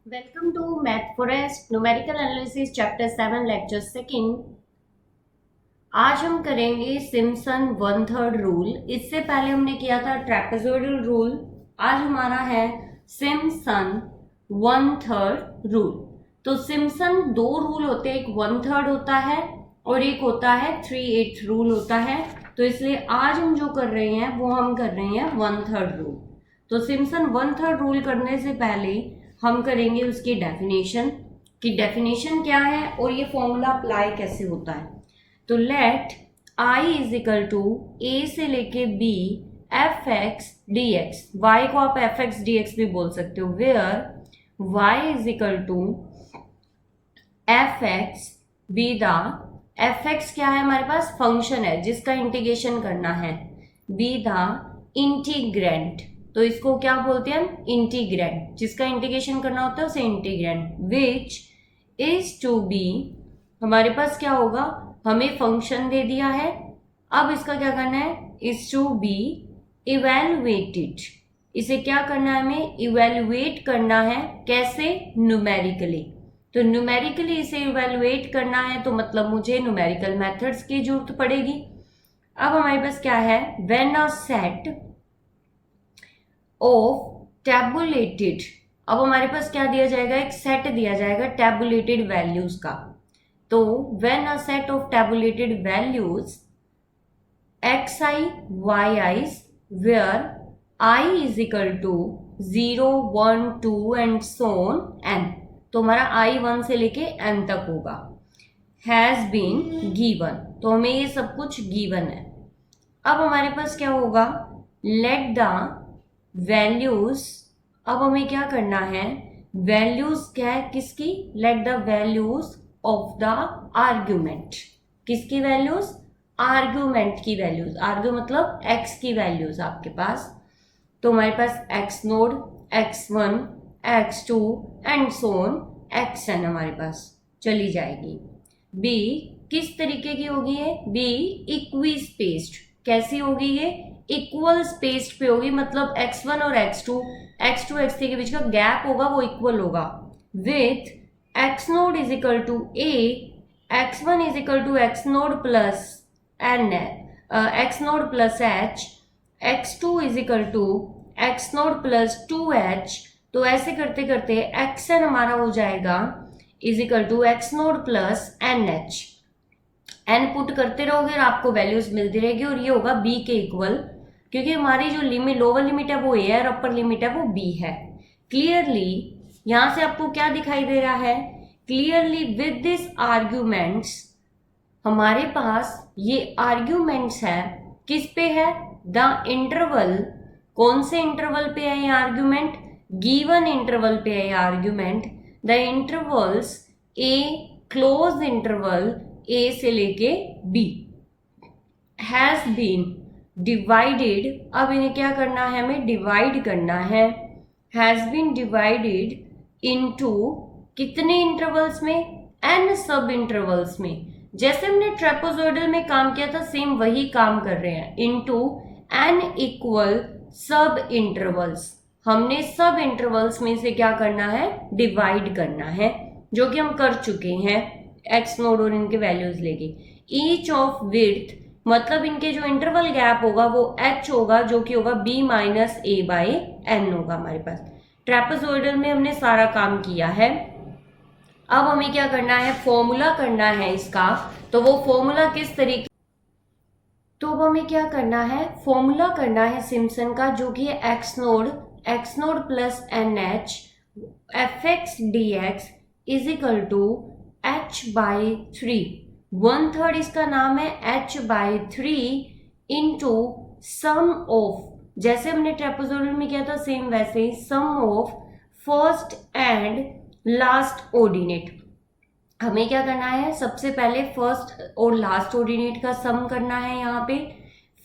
Welcome to math forest numerical analysis chapter 7 lecture second. आज हम करेंगे सिम्पसन वन थर्ड रूल। इससे पहले हमने किया था ट्रेपेजोइडल रूल। आज हमारा है सिम्पसन वन थर्ड रूल। तो सिम्पसन दो रूल होते हैं, एक वन थर्ड होता है और एक होता है 3/8 रूल होता है। तो इसलिए आज हम जो कर रहे हैं वो हम कर रहे हैं वन थर्ड रूल। तो सिम्पसन वन थर्ड रूल करने से पहले हम करेंगे उसकी डेफिनेशन कि डेफिनेशन क्या है और ये फॉर्मूला अप्लाई कैसे होता है। तो let I is equal to A से लेके B F X D X, Y को आप एफ एक्स डी एक्स भी बोल सकते हो, where y is equal to f x be the f x क्या है हमारे पास फंक्शन है जिसका इंटीग्रेशन करना है, बी द इंटीग्रेंट। तो इसको क्या बोलते हैं हम, इंटीग्रेंट। जिसका इंटीग्रेशन करना होता है उसे integrand. Which is to be, हमारे पास क्या होगा, हमें फंक्शन दे दिया है, अब इसका क्या करना है, इज टू बी इवेलुएटेड। इसे क्या करना है, हमें इवेलुएट करना है। कैसे, न्यूमेरिकली। तो न्यूमेरिकली इसे इवेलुएट करना है तो मतलब मुझे न्यूमेरिकल मेथड्स की जरूरत पड़ेगी। अब हमारे पास क्या है, when a set of tabulated, अब हमारे पास क्या दिया जाएगा, एक सेट दिया जाएगा टैबुलेटेड वैल्यूज का। तो when a set of tabulated values x i y i's where i is equal to 0 1 2 and so on n, तो हमारा आई 1 से लेके एन तक होगा, हैज बीन गिवन। तो हमें ये सब कुछ गिवन है। अब हमारे पास क्या होगा, लेट द वैल्यूज, अब हमें क्या करना है, वैल्यूज क्या है किसकी, let the values of the argument. किसकी वैल्यूज, आर्ग्यूमेंट की वैल्यूज। आर्ग्यू मतलब एक्स की वैल्यूज आपके पास। तो हमारे पास X node, x1 x2 and so on xn हमारे पास चली जाएगी। बी किस तरीके की होगी है, बी इक्वी स्पेस्ड। कैसी होगी ये, इक्वल स्पेस्ड पे होगी, मतलब x1 और x2 x3 के बीच का गैप होगा वो इक्वल होगा। With x node is equal to a, x1 is equal to x node plus n, x node plus h, x2 is equal to x node plus 2h। तो ऐसे करते करते xn हमारा हो जाएगा is equal to x node plus nh। N put करते रहोगे और आपको वैल्यूज मिलती रहेगी और ये होगा बी के इक्वल, क्योंकि हमारी जो लिमिट, लोअर लिमिट है वो ए है और अपर लिमिट है वो बी है। क्लियरली यहां से आपको क्या दिखाई दे रहा है, क्लियरली विद दिस आर्ग्यूमेंट्स, हमारे पास ये आर्ग्यूमेंट्स है, किस पे है, द इंटरवल। कौन से इंटरवल पे है ये आर्ग्यूमेंट, गिवन इंटरवल पे है ये argument. The intervals A, close interval A से लेके बी, हैज बीन डिवाइडेड। अब इन्हें क्या करना है, हमें डिवाइड करना है। हैज बीन डिवाइडेड इनटू कितने इंटरवल्स में, एन सब इंटरवल्स में। जैसे हमने ट्रेपेजोइडल में काम किया था सेम वही काम कर रहे हैं, इनटू एन इक्वल सब इंटरवल्स। हमने सब इंटरवल्स में से क्या करना है, डिवाइड करना है, जो कि हम कर चुके हैं एक्स नोड और इनके वैल्यूज लेके। ईच ऑफ विड्थ मतलब इनके जो इंटरवल गैप होगा वो h होगा, जो कि होगा b minus a by n होगा हमारे पास। ट्रेपेजोइडल में हमने सारा काम किया है। अब हमें क्या करना है, फॉर्मूला करना है इसका। तो वो फॉर्मूला किस तरीके, तो अब हमें क्या करना है, फॉर्मूला करना है सिम्पसन का, जो कि है X node plus N H F X D x is equal to h by 3, 1/3 इसका नाम है h by 3 into sum of, जैसे हमने ट्रेपेजोइडल में किया था सेम वैसे ही, sum of first and last ordinate. हमें क्या करना है, सबसे पहले फर्स्ट और लास्ट ऑर्डिनेट का सम करना है यहाँ पे,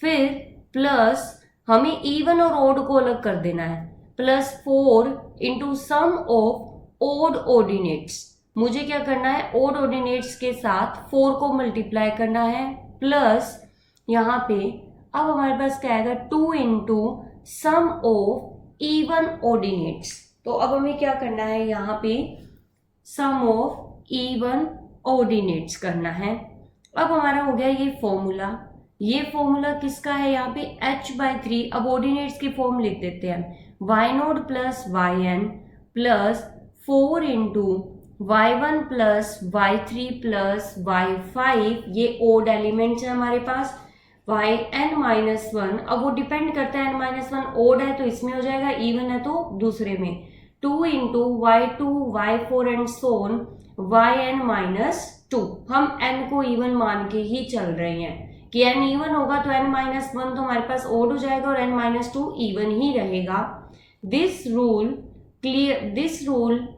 फिर प्लस हमें इवन और ओड को अलग कर देना है, plus 4 into sum of odd ordinates. मुझे क्या करना है, ओड ऑर्डिनेट्स के साथ 4 को मल्टीप्लाई करना है, प्लस यहाँ पे अब हमारे पास क्या आएगा, 2 into sum of even ordinates. तो अब हमें क्या करना है, यहाँ पे सम ऑफ इवन ऑर्डिनेट्स करना है। अब हमारा हो गया ये फॉर्मूला। ये फॉर्मूला किसका है, यहाँ पे h/3। अब ऑर्डिनेट्स की फॉर्म लिख देते हैं, y0 plus yn plus 4 into y1 plus y3 plus y5, ये ओड एलिमेंट्स है हमारे पास, yn-1, अब वो डिपेंड करता है, n-1 ओड है तो इसमें हो जाएगा, इवन है तो दूसरे में, 2 into y2 y4 and Son yn-2। हम n को इवन मान के ही चल रहे हैं कि n इवन होगा तो n-1 तो हमारे पास ओड हो जाएगा और n-2 इवन ही रहेगा। दिस रूल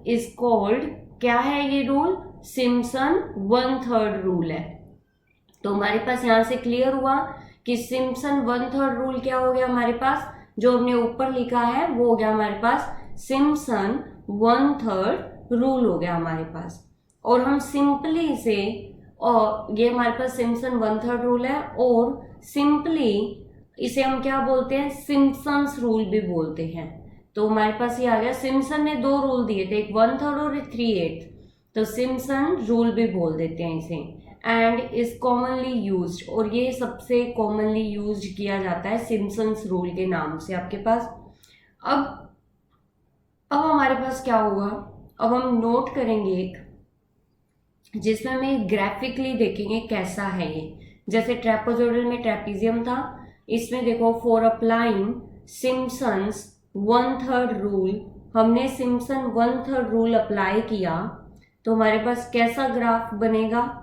इज कॉल्ड, क्या है ये रूल, सिम्पसन 1/3 रूल है। तो हमारे पास यहां से क्लियर हुआ कि सिम्पसन 1/3 रूल क्या हो गया हमारे पास, जो हमने ऊपर लिखा है वो हो गया हमारे पास सिम्पसन 1/3 रूल हो गया हमारे पास। और हम सिंपली इसे, और ये हमारे पास सिम्पसन 1/3 रूल है, और सिंपली इसे हम क्या बोलते हैं, सिम्पसन्स रूल भी बोलते हैं। तो हमारे पास ये आ गया, सिम्पसन ने 2 रूल दिए थे, एक 1/3 और 3/8, तो सिम्पसन रूल भी बोल देते हैं इसे। एंड इज कॉमनली यूज्ड, और ये सबसे कॉमनली यूज्ड किया जाता है सिम्पसन्स रूल के नाम से आपके पास। अब हमारे पास क्या होगा, अब हम नोट करेंगे एक, जिसमें हमें ग्राफिकली देखेंगे कैसा है ये। जैसे ट्रेपेजोइडल में ट्रेपीजियम था, इसमें देखो फॉर अप्लाइंग सिम्पसन्स 1/3 रूल, हमने सिम्पसन 1/3 रूल अप्लाई किया तो हमारे पास कैसा ग्राफ बनेगा,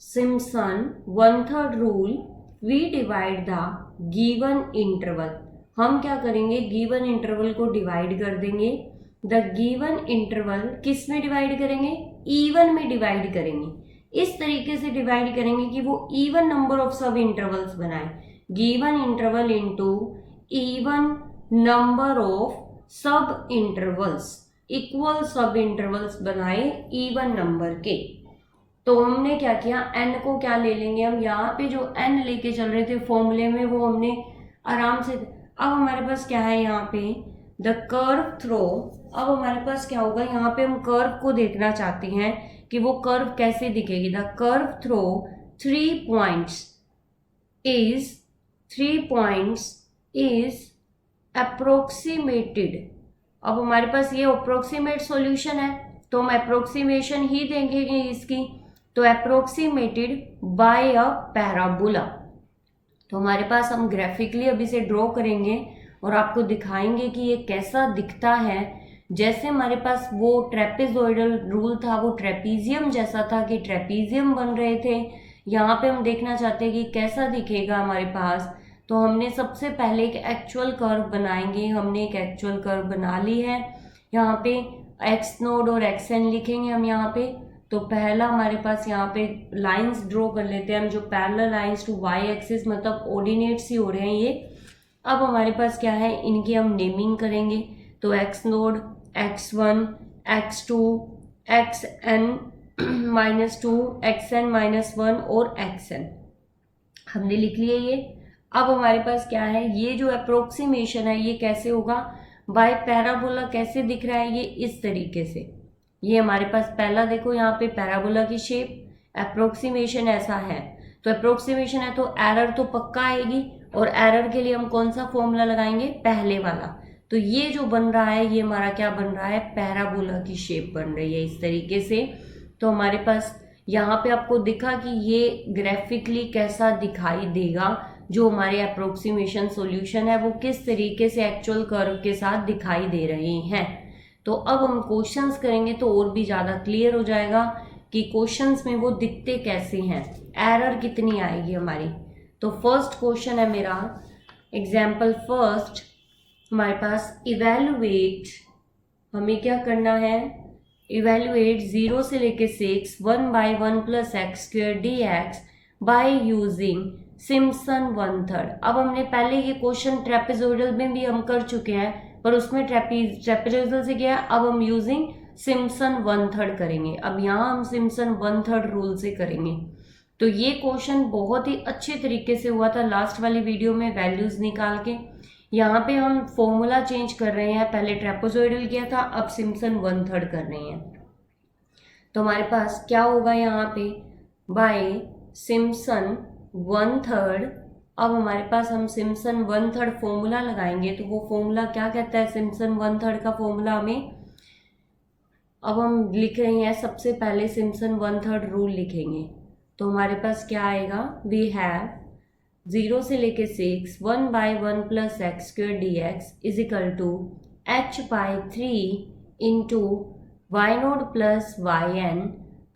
Simpson 1/3 rule, we divide the given interval. हम क्या करेंगे, गिवन इंटरवल को डिवाइड कर देंगे। द गिवन इंटरवल किस में डिवाइड करेंगे, इवन में डिवाइड करेंगे। इस तरीके से डिवाइड करेंगे कि वो इवन नंबर ऑफ सब इंटरवल्स बनाए। Given interval into even number of सब इंटरवल्स, इक्वल सब इंटरवल्स बनाए इवन नंबर के। तो हमने क्या किया, n को क्या ले लेंगे हम, यहाँ पे जो n लेके चल रहे थे फॉर्मूले में वो हमने आराम से, अब हमारे पास क्या है यहाँ पे द कर्व थ्रो। अब हमारे पास क्या होगा, यहाँ पे हम कर्व को देखना चाहते हैं कि वो कर्व कैसे दिखेगी। The curve through 3 points is approximated. अब हमारे पास ये अप्रोक्सीमेट सॉल्यूशन है तो हम अप्रोक्सीमेशन ही देंगे इसकी, तो अप्रोक्सीमेटेड बाय अ पैराबोला। तो हमारे पास, हम ग्राफिकली अभी से ड्रॉ करेंगे और आपको दिखाएंगे कि ये कैसा दिखता है। जैसे हमारे पास वो ट्रेपेजोइडल रूल था, वो ट्रेपीजियम जैसा था कि ट्रेपीजियम बन रहे थे, यहाँ पे हम देखना चाहते हैं कि कैसा दिखेगा हमारे पास। तो हमने सबसे पहले एक एक्चुअल कर्व बनाएंगे। हमने एक एक्चुअल कर्व बना ली है, यहाँ पे एक्स नोड और एक्स एन लिखेंगे हम यहाँ पे। तो पहला हमारे पास यहाँ पे लाइंस ड्रॉ कर लेते हैं हम, जो parallel lines to y axis, मतलब ऑर्डिनेट्स ही हो रहे हैं ये। अब हमारे पास क्या है, इनकी हम नेमिंग करेंगे। तो x node, x1, x2, xn-2, xn-1 और xn हमने लिख लिया ये। अब हमारे पास क्या है, ये जो अप्रोक्सीमेशन है ये कैसे होगा, बाय पैराबोला। कैसे दिख रहा है ये, इस तरीके से। ये हमारे पास पहला देखो यहाँ पे पैराबोला की शेप, अप्रोक्सीमेशन ऐसा है। तो अप्रोक्सीमेशन है तो एरर तो पक्का आएगी, और एरर के लिए हम कौन सा फॉर्मूला लगाएंगे, पहले वाला। तो ये जो बन रहा है ये हमारा क्या बन रहा है, पैराबोला की शेप बन रही है इस तरीके से। तो हमारे पास यहाँ पे आपको दिखा कि ये ग्राफिकली कैसा दिखाई देगा, जो हमारे अप्रोक्सीमेशन सॉल्यूशन है वो किस तरीके से एक्चुअल कर्व के साथ दिखाई दे रहे हैं। तो अब हम क्वेश्चंस करेंगे तो और भी ज़्यादा क्लियर हो जाएगा कि क्वेश्चंस में वो दिखते कैसे हैं, एरर कितनी आएगी हमारी। तो फर्स्ट क्वेश्चन है मेरा, एग्जाम्पल फर्स्ट, हमारे पास इवेलुएट, हमें क्या करना है, इवेलुएट 0 से लेके 6 1/1 + x² dx by using Simpson 1/3। अब हमने पहले ये क्वेश्चन ट्रेपेजोइडल में भी हम कर चुके हैं, पर उसमें ट्रेपेजोइडल से किया, अब हम यूजिंग सिम्पसन 1/3 करेंगे। अब यहाँ हम सिम्पसन 1/3 रूल से करेंगे। तो ये क्वेश्चन बहुत ही अच्छे तरीके से हुआ था लास्ट वाली वीडियो में, वैल्यूज निकाल के। यहाँ पे हम फॉर्मूला चेंज कर रहे हैं, पहले ट्रेपेजॉइडल किया था, अब सिम्पसन 1/3 कर रहे हैं। तो हमारे पास क्या होगा यहाँ पे, बाय सिम्पसन 1/3। अब हमारे पास हम सिम्पसन 1/3 फॉर्मूला लगाएंगे, तो वो फॉर्मूला क्या कहता है, सिम्पसन 1/3 का फॉर्मूला हमें, अब हम लिख रहे हैं सबसे पहले सिम्पसन 1/3 रूल लिखेंगे। तो हमारे पास क्या आएगा, वी हैव 0 से लेके 6 1/1 plus x square d x is equal to h/3 into y node plus y n.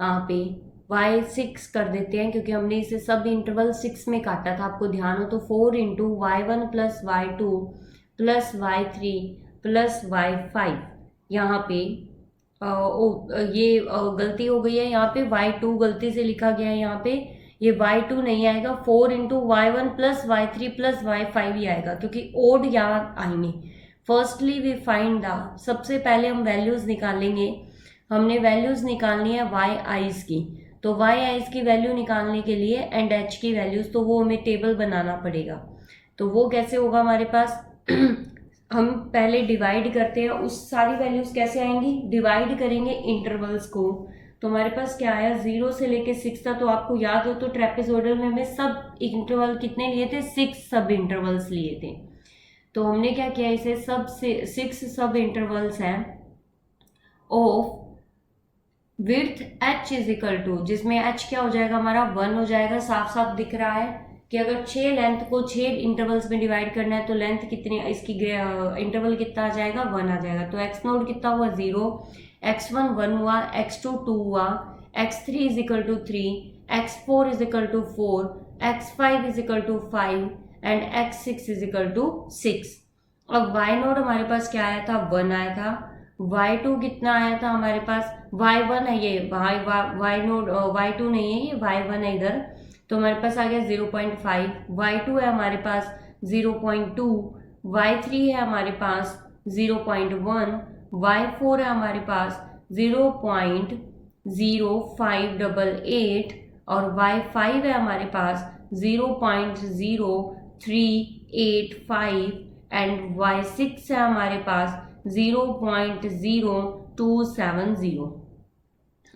यहाँ पे y6 कर देते हैं क्योंकि हमने इसे सब इंटरवल 6 में काटा था, आपको ध्यान हो तो 4 into y1 plus y2 plus y3 plus y5। यहाँ पे ये गलती हो गई है, यहाँ पे y2 गलती से लिखा गया है, यहाँ पे ये y2 नहीं आएगा, 4 into y1 plus y3 plus y5 ही आएगा क्योंकि ओड यहाँ आएंगे। फर्स्टली वी फाइंड द, सबसे पहले हम वैल्यूज निकालेंगे, हमने वैल्यूज निकालनी है वाई आईज की। तो वाई आईज की वैल्यू निकालने के लिए एंड एच की वैल्यूज, तो वो हमें टेबल बनाना पड़ेगा। तो वो कैसे होगा हमारे पास हम पहले डिवाइड करते हैं, उस सारी वैल्यूज कैसे आएंगी, डिवाइड करेंगे इंटरवल्स को। तो हमारे पास क्या आया, 0 से लेके 6 था। तो आपको याद हो तो ट्रेपेजॉइडल में हमें सब इंटरवल कितने लिए थे, 6 सब इंटरवल्स लिए थे। तो हमने क्या किया, इसे सब से 6 सब इंटरवल्स हैं of width h is equal to, जिसमें h क्या हो जाएगा हमारा 1 हो जाएगा। साफ साफ दिख रहा है कि अगर 6 लेंथ को 6 इंटरवल्स में डिवाइड करना है तो लेंथ कितनी, इसकी इंटरवल कितना आ जाएगा, 1 आ जाएगा। तो x नोड कितना हुआ 0, x1 1 हुआ, x2 2 हुआ, x3 is equal to 3, x4 is equal to 4, x5 is equal to 5 and x6 is equal to 6। अब y नोड हमारे पास क्या आया था, 1 आया था। y2 कितना आया था हमारे पास, y1 है ये, y नोड y2 नहीं है, ये y1 है इधर। तो हमारे पास आ गया 0.5, y2 है हमारे पास 0.2, y3 है हमारे पास 0.1, y4 है हमारे पास 0.0588 और y5 है हमारे पास 0.0385 एंड y6 है हमारे पास 0.0270।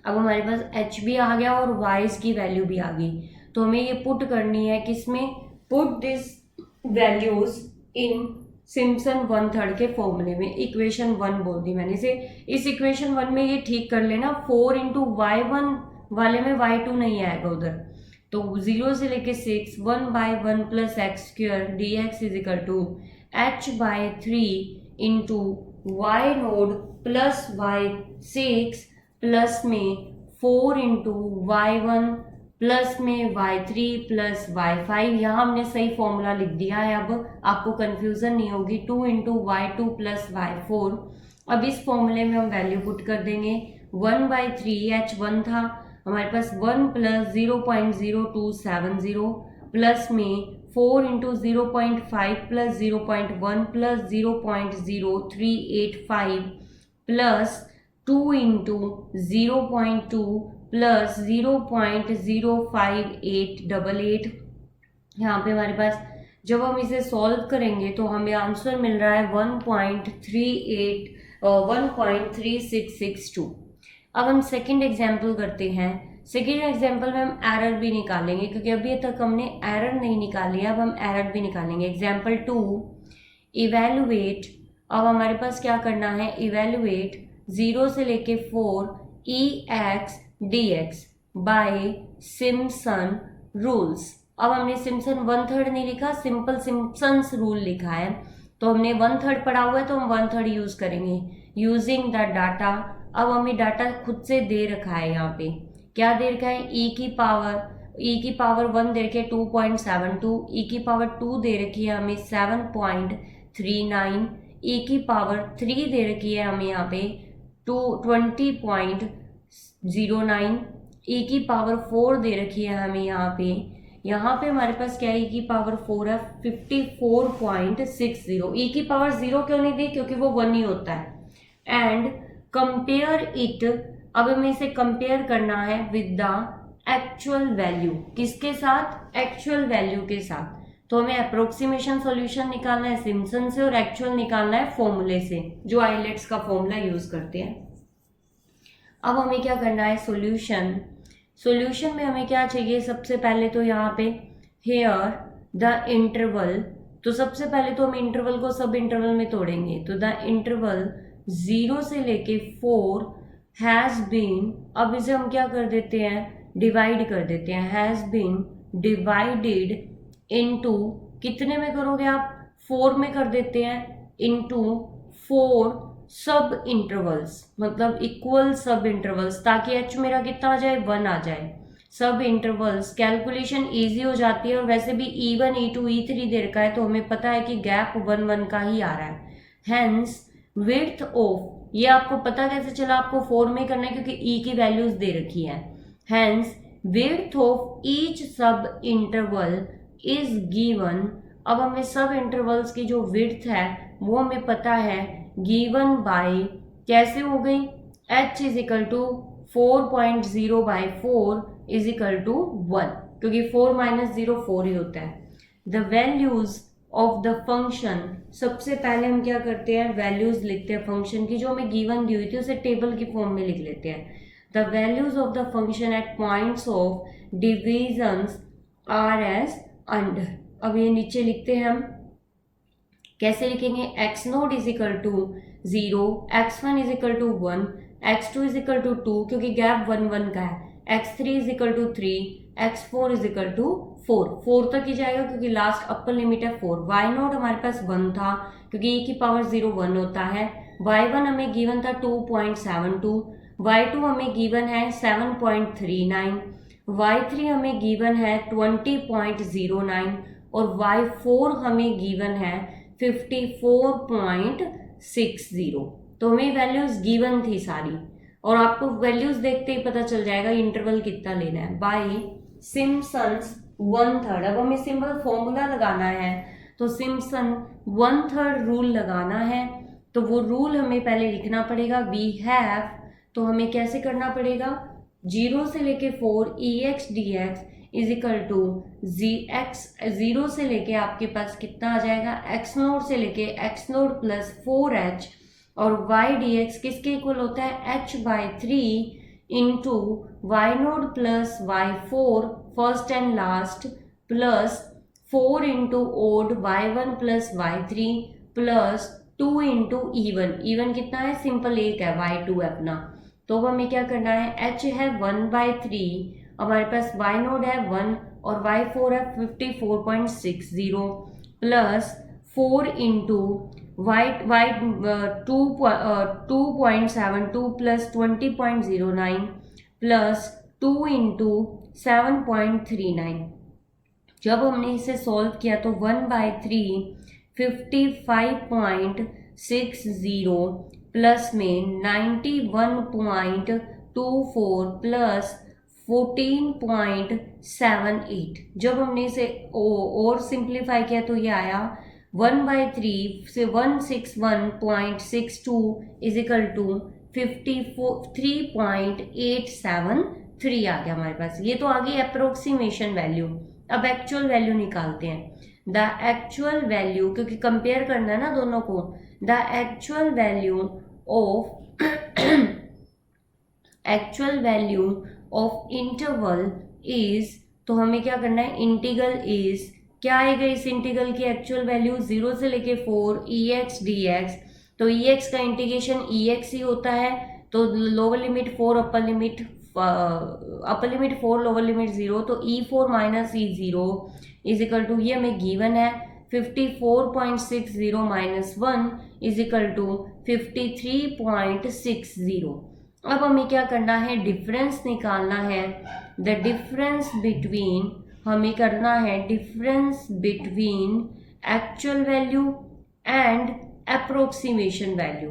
अब हमारे पास h भी आ गया और y's की वैल्यू भी आ गई। तो हमें ये पुट करनी है किसमें, put this values in Simpson 1/3 के फॉर्मूले में। इक्वेशन 1 बोल दी मैंने इसे, इस इक्वेशन 1 में ये ठीक कर लेना, 4 इंटू y1 वाले में y2 नहीं आएगा उधर। तो 0 से लेके 6 1/1 plus x square d x is equal to h/3 into y node plus y6 plus में 4 इंटू y1 प्लस में y3 प्लस y5। यहाँ हमने सही फॉर्मूला लिख दिया है, अब आपको कंफ्यूजन नहीं होगी। 2 इंटू y2 प्लस y4। अब इस फॉर्मूले में हम वैल्यू पुट कर देंगे, 1/3 h1 था हमारे पास 1 प्लस 0.0270 प्लस में 4 into 0.5 plus 0.1 plus 0.0385 plus 2 into 0.2 plus 0.05888। यहाँ पे हमारे पास जब हम इसे सॉल्व करेंगे तो हमें आंसर मिल रहा है 1.3662। अब हम सेकंड एग्जाम्पल करते हैं। सेकंड एग्जाम्पल में हम एरर भी निकालेंगे क्योंकि अभी तक हमने एरर नहीं निकाली है, अब हम एरर भी निकालेंगे। Example 2, evaluate. अब हमारे पास क्या करना है, इवेलुएट 0 से लेके 4 EX DX by Simpson rules. अब हमने सिम्पसन 1/3 नहीं लिखा, सिंपल सिम्पसन्स रूल लिखा है। तो हमने 1/3 पढ़ा हुआ है तो हम 1/3 यूज करेंगे। यूजिंग द डाटा, अब हमें डाटा खुद से दे रखा है, यहाँ पे क्या दे रखा है, e की पावर 1 दे रखी है 2.72, e की पावर 2 दे रखी है हमें 7.39, e की पावर 3 दे रखी है हमें यहाँ पे 20.09, e की पावर 4 दे रखी है हमें यहाँ पे हमारे पास क्या है, e की पावर 4 है 54.60। e की पावर 0 क्यों नहीं दी, क्योंकि वो 1 ही होता है। एंड कंपेयर इट, अब हमें इसे कंपेयर करना है विद द एक्चुअल वैल्यू, किसके साथ, एक्चुअल वैल्यू के साथ। तो हमें अप्रोक्सीमेशन सॉल्यूशन निकालना है सिम्पसन से और एक्चुअल निकालना है फॉर्मूले से, जो आइलेट्स का फॉर्मूला यूज करते हैं। अब हमें क्या करना है, सॉल्यूशन में हमें क्या चाहिए, सबसे पहले तो यहाँ पे हेयर द इंटरवल, तो सबसे पहले तो हम इंटरवल को सब इंटरवल में तोड़ेंगे, तो द इंटरवल 0 से लेके 4 हैज बीन, अब इसे हम क्या कर देते हैं, डिवाइड कर देते हैं, हैज बीन डिवाइडेड इनटू, कितने में करोगे आप, 4 में कर देते हैं, इनटू 4 सब इंटरवल्स, मतलब इक्वल सब इंटरवल्स, ताकि एच मेरा कितना आ जाए, 1 आ जाए। सब इंटरवल्स कैलकुलेशन इजी हो जाती है, और वैसे भी E1 E2 E3 दे रखा है, तो हमें पता है कि गैप 1 1 का ही आ रहा है। हेंस विड्थ ऑफ, ये आपको पता कैसे चला, आपको 4 में करना है क्योंकि E की वैल्यूज दे रखी है। हेंस विड्थ ऑफ ईच सब इंटरवल इज गिवन, अब हमें सब इंटरवल्स की जो विड्थ है वो हमें पता है, गिवन बाय, कैसे हो गई, h is equal to 4.0 by 4 is equal to 1, क्योंकि 4 माइनस 0 4 ही होता है। The values of the function, सबसे पहले हम क्या करते हैं, वैल्यूज लिखते हैं फंक्शन की, जो हमें गिवन दी हुई थी उसे टेबल की फॉर्म में लिख लेते हैं। The values of the function at points of divisions are as under, अब ये नीचे लिखते हैं हम, कैसे लिखेंगे, x nought is equal to 0, x1 is equal to 1, x2 is equal to 2 क्योंकि गैप 1 1 का है, x3 is equal to 3, x4 is equal to 4 तक ही जाएगा क्योंकि लास्ट अपर लिमिट है 4। y नोट हमारे पास 1 था क्योंकि e की पावर 0 1 होता है। y1 हमें गिवन था 2.72, y2 हमें गिवन है 7.39, y3 हमें गिवन है 20.09 और y4 हमें गिवन है 54.60। तो हमें वैल्यूज गिवन थी सारी, और आपको वैल्यूज देखते ही पता चल जाएगा इंटरवल कितना लेना है, बाय सिम्पसन्स 1/3। अब हमें सिंपल फॉर्मूला लगाना है, तो सिम्पसन 1/3 रूल लगाना है, तो वो रूल हमें पहले लिखना पड़ेगा, वी हैव, तो हमें कैसे करना पड़ेगा, 0 से लेके 4 EX DX is equal to ZX, 0 से लेके आपके पास कितना आ जाएगा, x नोट से लेके x नोट प्लस 4h, और y dx किसके इक्वल होता है, h/3 into y nought plus y4 first and last plus 4 into odd y1 plus y3 plus 2 into E1 कितना है, सिंपल 1 है, y2 है अपना। तो अब हमें क्या करना है, h है 1/3, हमारे पास y नोड है 1 और y4 है 54.60 plus 4 into y 2.72 plus 20.09 plus 2 into 7.39। जब हमने इसे सॉल्व किया तो 1/3 55.60 प्लस में 91.24 प्लस 14.78। जब हमने इसे और सिंप्लीफाई किया तो ये आया 1/3 से 161.62 इज इक्वल टू 53.873 आ गया हमारे पास। ये तो आ गई अप्रोक्सीमेशन वैल्यू। अब एक्चुअल वैल्यू निकालते हैं। द एक्चुअल वैल्यू, क्योंकि कंपेयर करना है ना दोनों को, the actual value of interval is, तो हमें क्या करना है, इंटीग्रल इज, क्या आएगा इस इंटीग्रल की एक्चुअल वैल्यू, 0 से लेके 4 EX DX, तो EX का इंटीग्रेशन EX ही होता है, तो lower limit 4 upper limit 4 lower limit 0, तो E4 minus E0 is equal to, ये हमें गिवन है 54.60 माइनस 1 इज इक्वल टू 53.60। अब हमें क्या करना है, डिफरेंस निकालना है। द डिफरेंस बिटवीन, हमें करना है difference between actual value and approximation value,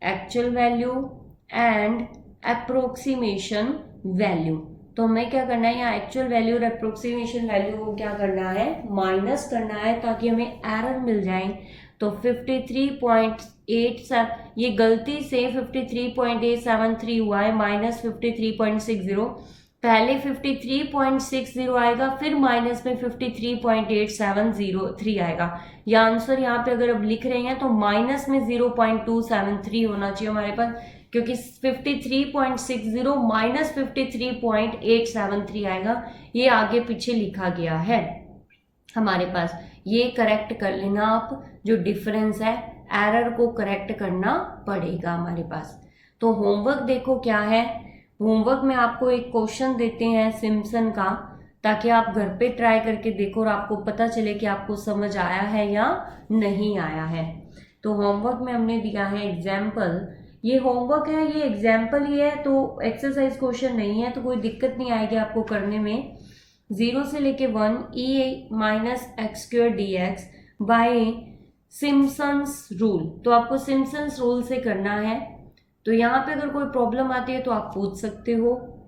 actual value and approximation value. तो हमें क्या करना है, यहाँ एक्चुअल वैल्यू और अप्रोक्सीमेशन वैल्यू को क्या करना है, माइनस करना है, ताकि हमें एरर मिल जाए। तो 53.87, ये गलती से 53.873 हुआ है, माइनस 53.60, पहले 53.60 आएगा, फिर माइनस में 53.8703 आएगा। ये आंसर यहाँ पे अगर अब लिख रहे हैं तो माइनस में 0.273 होना चाहिए हमारे पास, क्योंकि 53.60 माइनस 53.873 आएगा। ये आगे पीछे लिखा गया है हमारे पास। ये करेक्ट कर लेना आप, जो डिफरेंस है एरर को करेक्ट करना पड़ेगा हमारे पास। तो होमवर्क देखो क्या है। होमवर्क में आपको एक क्वेश्चन देते हैं सिम्पसन का, ताकि आप घर पे ट्राई करके देखो और आपको पता चले कि आपको समझ आया है या नहीं आया है। तो होमवर्क में हमने दिया है एग्जाम्पल। ये होमवर्क है, ये एग्जाम्पल ही है, तो एक्सरसाइज क्वेश्चन नहीं है, तो कोई दिक्कत नहीं आएगी आपको करने में। 0 से लेके 1 e minus x square d x by Simpson's rule. तो आपको सिम्पसन्स रूल से करना है। तो यहाँ पे अगर कोई प्रॉब्लम आती है तो आप पूछ सकते हो।